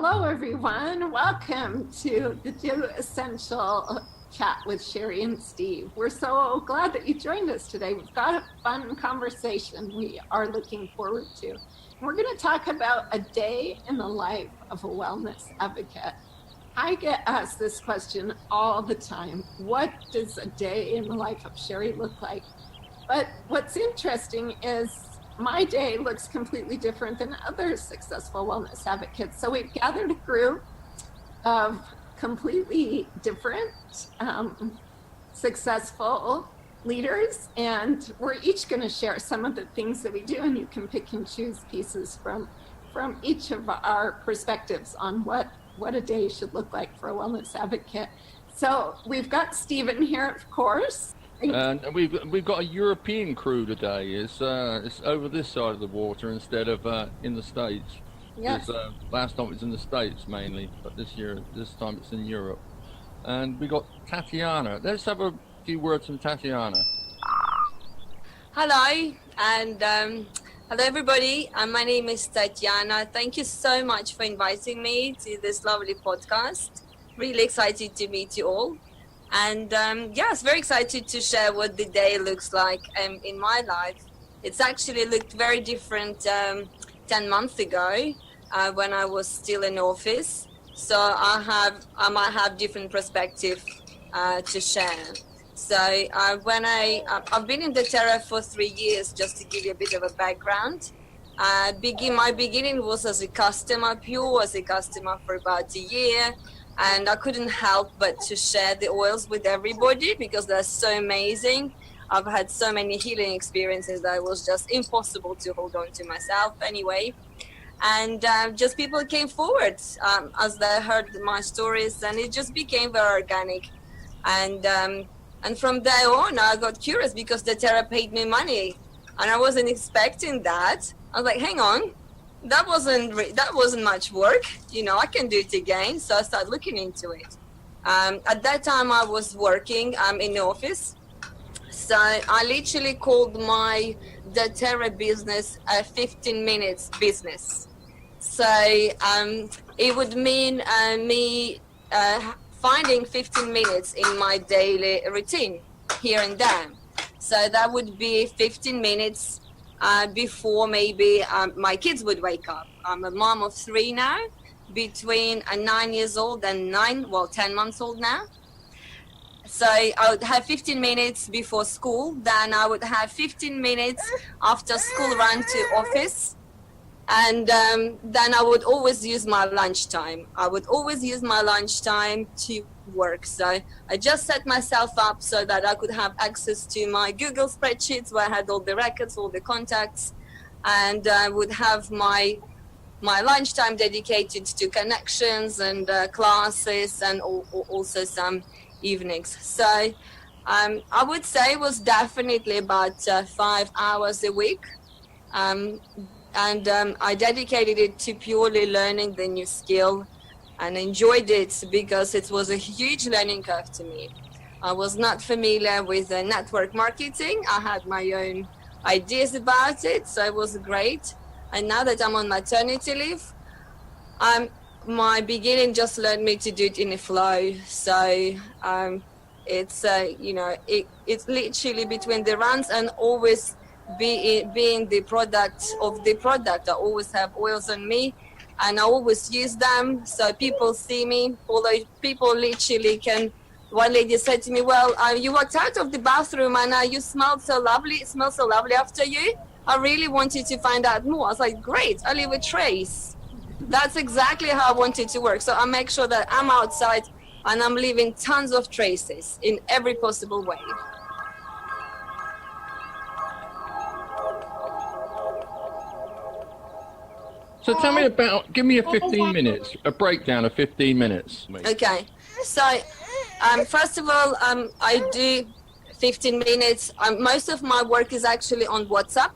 Hello, everyone. Welcome to the Do Essential Chat with Sherry and Steve. We're so glad that you joined us today. We've got a fun conversation we are looking forward to. We're going to talk about a day in the life of a wellness advocate. I get asked this question all the time. What does a day in the life of Sherry look like? But what's interesting is my day looks completely different than other successful wellness advocates. So we've gathered a group of completely different successful leaders, and we're each going to share some of the things that we do, and you can pick and choose pieces from each of our perspectives on what a day should look like for a wellness advocate. So we've got Stephen here, of course. And we've got a European crew today. It's over this side of the water instead of in the States. Yes. Last time it was in the States mainly, but this time it's in Europe. And we got Tatyana. Let's have a few words from Tatyana. Hello, and hello everybody. My name is Tatyana. Thank you so much for inviting me to this lovely podcast. Really excited to meet you all. And yes, very excited to share what the day looks like in my life. It's actually looked very different 10 months ago when I was still in office. So I might have different perspective to share. So I've been in Doterra for 3 years, just to give you a bit of a background. My beginning was as a customer, pure as a customer for about a year. And I couldn't help but to share the oils with everybody because they're so amazing. I've had so many healing experiences that it was just impossible to hold on to myself anyway. And just people came forward as they heard my stories, and it just became very organic. And from there on, I got curious because Doterra paid me money, and I wasn't expecting that. I was like, hang on. That wasn't much work, I can do it again. So I started looking into it. At that time I was working in the office. So I literally called my Doterra business a 15 minutes business. So it would mean me finding 15 minutes in my daily routine here and there. So that would be 15 minutes before maybe my kids would wake up. I'm a mom of 3 now, between 9 years old and 10 months old now. So I would have 15 minutes before school, then I would have 15 minutes after school run to office, and then I would always use my lunchtime. To work. So I just set myself up so that I could have access to my Google spreadsheets where I had all the records, all the contacts, and I would have my lunchtime dedicated to connections and classes, and also some evenings. So I would say it was definitely about 5 hours a week, and I dedicated it to purely learning the new skill, and enjoyed it because it was a huge learning curve to me. I was not familiar with network marketing. I had my own ideas about it, so it was great. And now that I'm on maternity leave, my beginning just led me to do it in a flow. So it's it's literally between the runs and always being the product of the product. I always have oils on me, and I always use them, so people see me. Although people literally can. One lady said to me, well, you walked out of the bathroom and you smelled so lovely. It smells so lovely after you. I really wanted to find out more. I was like, great, I leave a trace. That's exactly how I want it to work. So I make sure that I'm outside and I'm leaving tons of traces in every possible way. So tell me give me a 15 minutes, a breakdown of 15 minutes. Okay, so first of all, I do 15 minutes. Most of my work is actually on WhatsApp.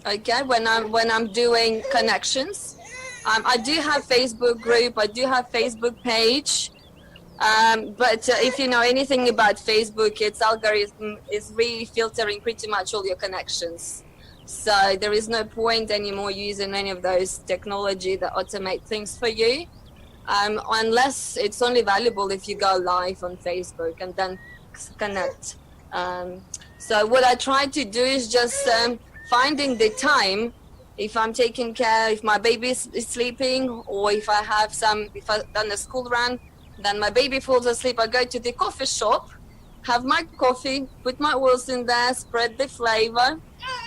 Okay, when I'm doing connections, I do have Facebook group, I do have Facebook page, but if you know anything about Facebook, its algorithm is really filtering pretty much all your connections. So there is no point anymore using any of those technology that automate things for you. unless it's only valuable if you go live on Facebook and then connect. So what I try to do is just finding the time, if I'm taking care, if my baby is sleeping, or if I've done a school run, then my baby falls asleep, I go to the coffee shop, have my coffee, put my oils in there, spread the flavor,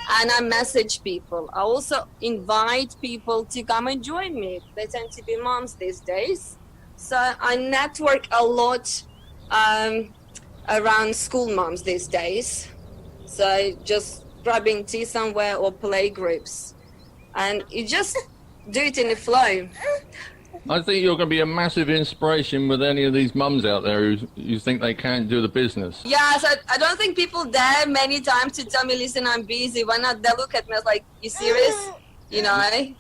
and I message people. I also invite people to come and join me. They tend to be moms these days. So I network a lot around school moms these days. So just grabbing tea somewhere or play groups. And you just do it in the flow. I think you're going to be a massive inspiration with any of these mums out there who think they can't do the business. Yeah, so I don't think people dare many times to tell me, listen, I'm busy. Why not? They look at me like, you serious? You know, I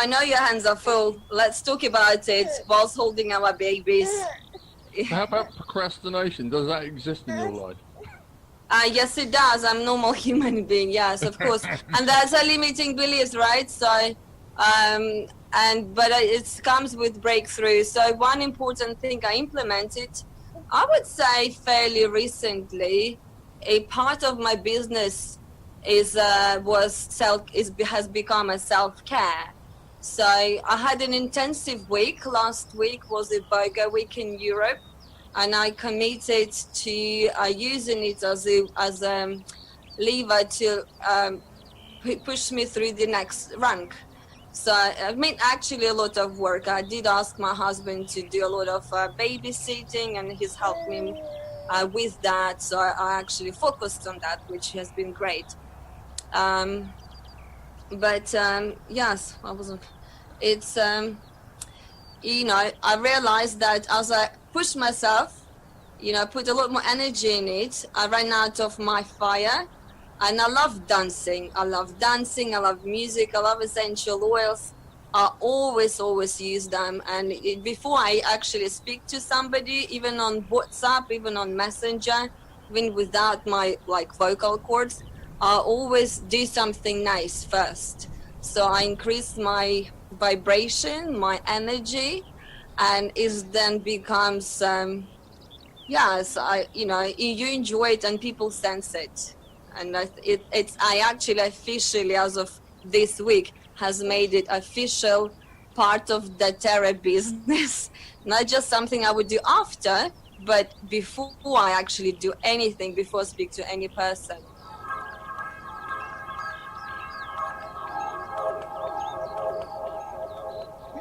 know your hands are full. Let's talk about it whilst holding our babies. How about procrastination? Does that exist in your life? Yes, it does. I'm a normal human being. Yes, of course. And that's a limiting beliefs, right? So, but it comes with breakthrough. So one important thing I implemented, I would say fairly recently, a part of my business has become a self-care. So I had an intensive week. Last week was a burger week in Europe, and I committed to using it as a lever to push me through the next rank. So I made actually a lot of work. I did ask my husband to do a lot of babysitting, and he's helped me with that. So I actually focused on that, which has been great. Yes, I wasn't. It's I realized that as I pushed myself, put a lot more energy in it, I ran out of my fire. And I love dancing. I love music. I love essential oils. I always use them. And before I actually speak to somebody, even on WhatsApp, even on Messenger, even without my vocal cords, I always do something nice first. So I increase my vibration, my energy, and it then becomes, you enjoy it and people sense it. And I actually officially, as of this week, has made it official part of the Doterra business. Not just something I would do after, but before I actually do anything, before I speak to any person.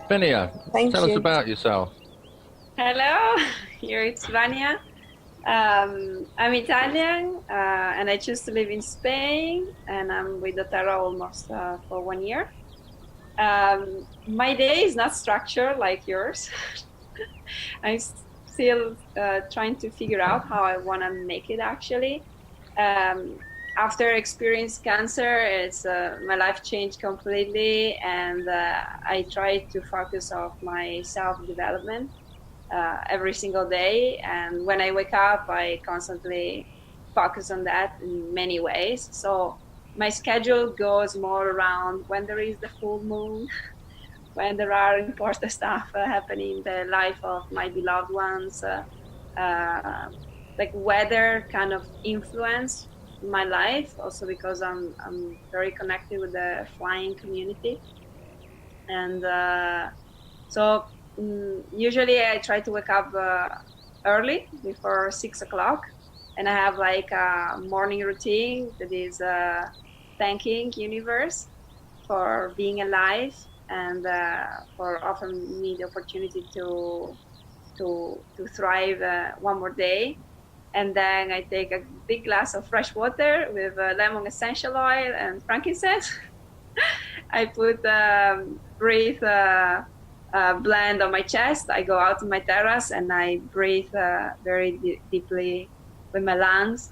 Vania, tell us about yourself. Hello, here it's Vania. I'm Italian and I choose to live in Spain, and I'm with Doterra almost for 1 year. My day is not structured like yours. I'm still trying to figure out how I want to make it actually. After experiencing cancer, my life changed completely, and I try to focus on my self-development every single day. And when I wake up, I constantly focus on that in many ways. So my schedule goes more around when there is the full moon, when there are important stuff happening in the life of my beloved ones, like weather kind of influence my life, also because I'm very connected with the flying community. And usually I try to wake up early, before 6 o'clock, and I have like a morning routine that is thanking universe for being alive and for offering me the opportunity to thrive one more day. And then I take a big glass of fresh water with lemon essential oil and frankincense. I put breathe blend on my chest. I go out on my terrace and I breathe very deeply with my lungs,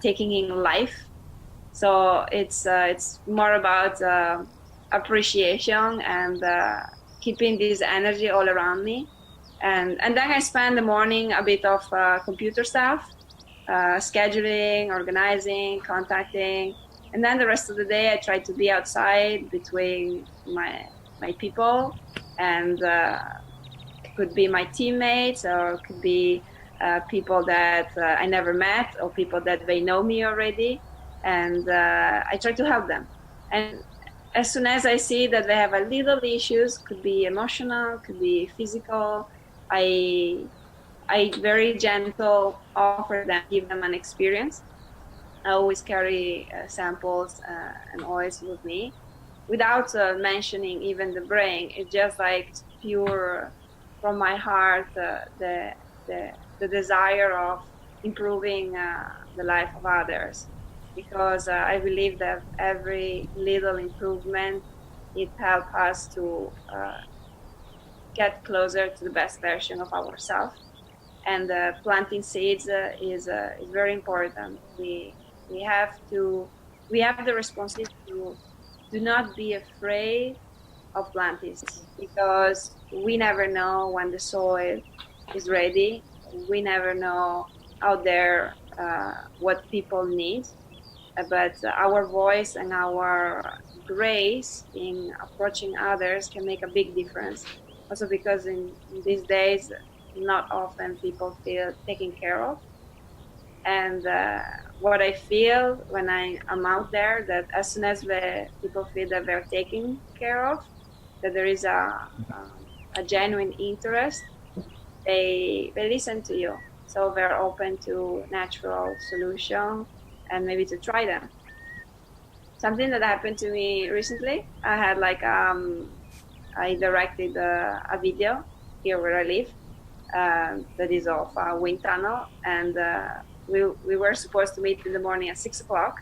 taking in life. So it's more about appreciation and keeping this energy all around me. And then I spend the morning a bit of computer stuff, scheduling, organizing, contacting. And then the rest of the day I try to be outside between my people and could be my teammates, or could be people that I never met, or people that they know me already, and I try to help them. And as soon as I see that they have a little issues, could be emotional, could be physical, I very gentle offer them, give them an experience. I always carry samples and always with me, without mentioning even the brain. It's just like pure from my heart, the desire of improving the life of others, because I believe that every little improvement, it helps us to get closer to the best version of ourselves. And planting seeds is very important. We have the responsibility to do not be afraid of planting, because we never know when the soil is ready. We never know out there what people need, but our voice and our grace in approaching others can make a big difference. Also because in these days, not often people feel taken care of. And what I feel when I am out there, that as soon as the people feel that they're taken care of, that there is a genuine interest, they listen to you. So they're open to natural solution and maybe to try them. Something that happened to me recently, I had like, I directed a video here where I live that is of a wind tunnel, and we were supposed to meet in the morning at 6 o'clock,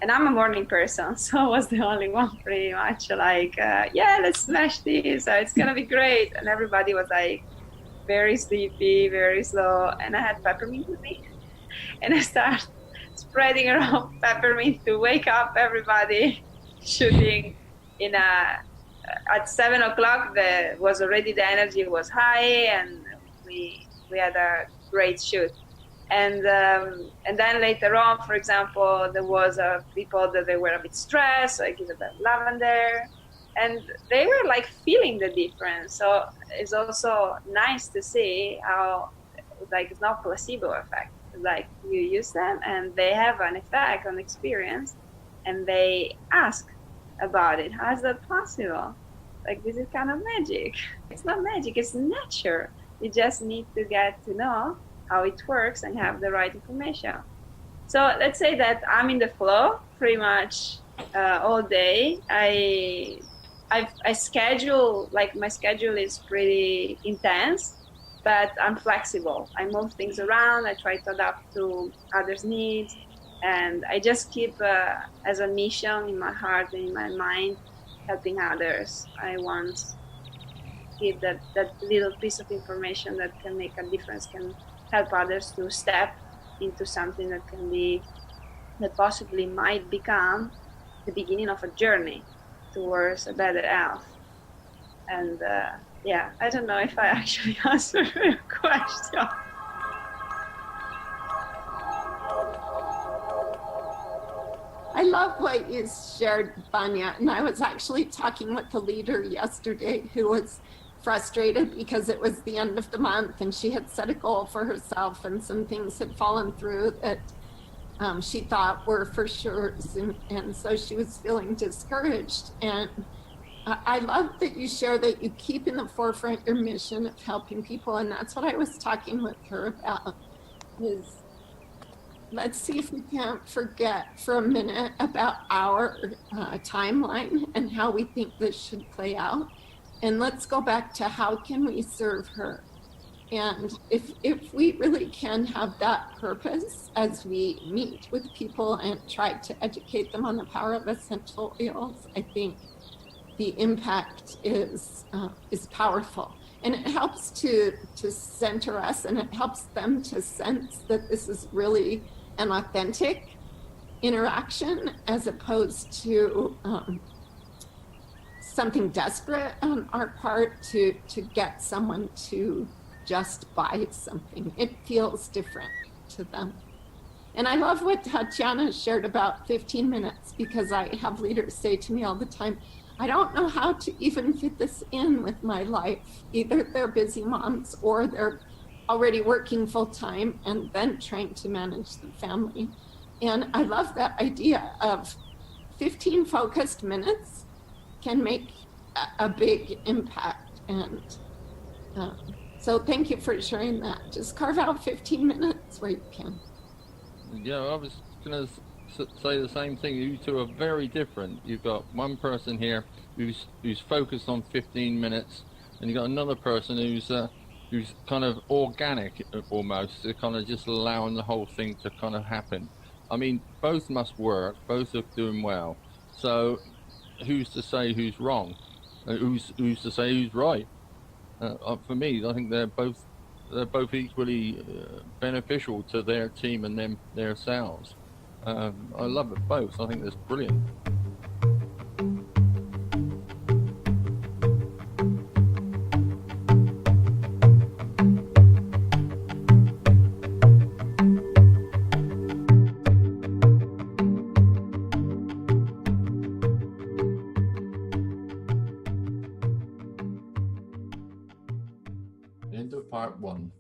and I'm a morning person, so I was the only one pretty much like, yeah, let's smash this, it's gonna be great. And everybody was like very sleepy, very slow, and I had peppermint with me, and I started spreading around peppermint to wake up everybody, shooting in at 7 o'clock. The energy was high, and we had a great shoot. And then later on, for example, there was people that they were a bit stressed, so I give them lavender, and they were like feeling the difference. So it's also nice to see how, like, it's not placebo effect. Like, you use them and they have an effect on experience, and they ask about it. How is that possible? Like, this is kind of magic. It's not magic, it's nature. You just need to get to know how it works and have the right information. So let's say that I'm in the flow pretty much all day. I schedule, like, my schedule is pretty intense, but I'm flexible. I move things around. I try to adapt to others' needs, and I just keep as a mission in my heart and in my mind, helping others. I want to give that little piece of information that can make a difference, can help others to step into something that possibly might become the beginning of a journey towards a better health. And yeah, I don't know if I actually answered your question. I love what you shared, Vania. And I was actually talking with a leader yesterday who was frustrated because it was the end of the month and she had set a goal for herself, and some things had fallen through that she thought were for sure. And so she was feeling discouraged. And I love that you share that you keep in the forefront your mission of helping people. And that's what I was talking with her about, is let's see if we can't forget for a minute about our timeline and how we think this should play out. And let's go back to how can we serve her? And if we really can have that purpose as we meet with people and try to educate them on the power of essential oils, I think the impact is powerful. And it helps to center us, and it helps them to sense that this is really an authentic interaction as opposed to something desperate on our part to get someone to just buy something. It feels different to them. And I love what Tatyana shared about 15 minutes, because I have leaders say to me all the time, I don't know how to even fit this in with my life. Either they're busy moms or they're already working full time and then trying to manage the family. And I love that idea of 15 focused minutes can make a big impact. And so thank you for sharing that. Just carve out 15 minutes where you can. Yeah, I was going to say the same thing. You two are very different. You've got one person here who's focused on 15 minutes, and you've got another person who's kind of organic almost, kind of just allowing the whole thing to kind of happen. I mean, both must work. Both are doing well. So, who's to say who's wrong? Who's to say who's right? For me, I think they're both equally beneficial to their team and themselves. I love it both. I think that's brilliant. End of part 1.